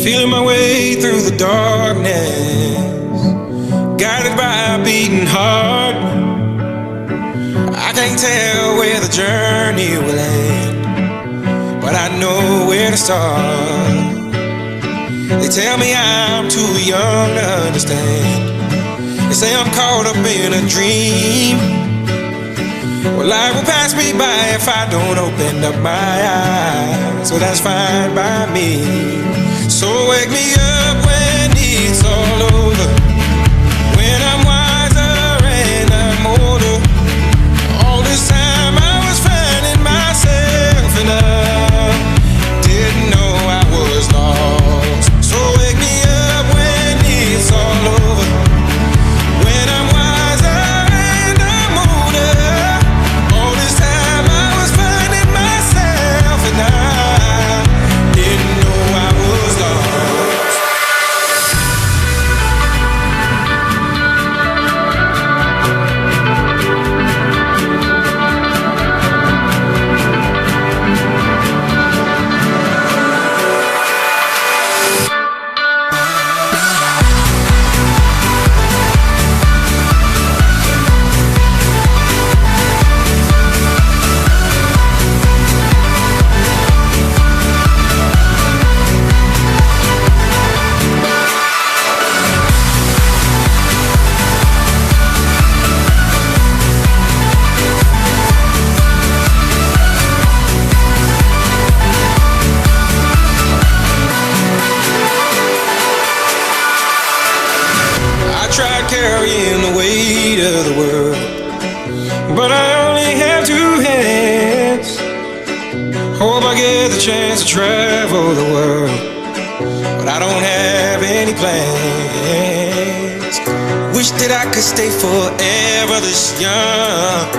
Feeling my way through the darkness, guided by a beating heart. I can't tell where the journey will end, but I know where to start. They tell me I'm too young to understand. They say I'm caught up in a dream. Well, life will pass me by if I don't open up my eyes. So that's fine by me. So wake me up when it's all over, when I'm wiser and I'm older. All this time I was finding myself and I didn't know I was lost. So wake me up when it's all over, when I'm wiser and I'm older. All this time I was finding myself and I didn't know I was lost. Tried carrying the weight of the world, but I only have two hands. Hope I get the chance to travel the world, but I don't have any plans. Wish that I could stay forever this young,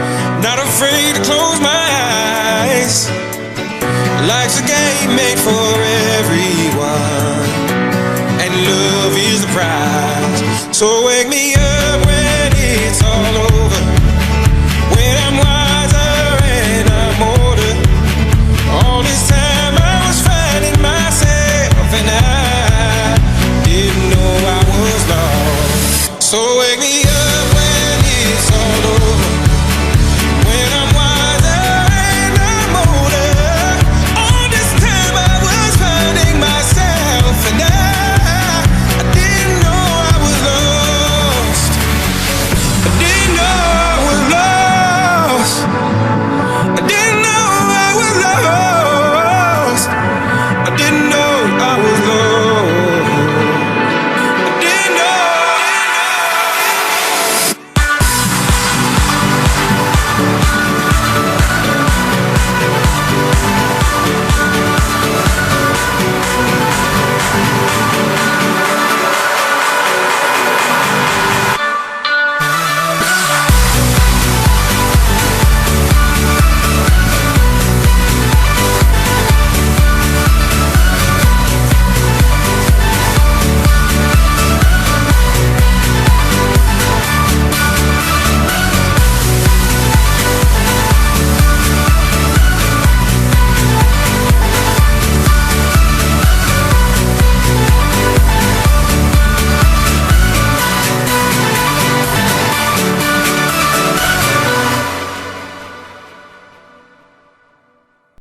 not afraid to close my eyes. Life's a game made for everyone.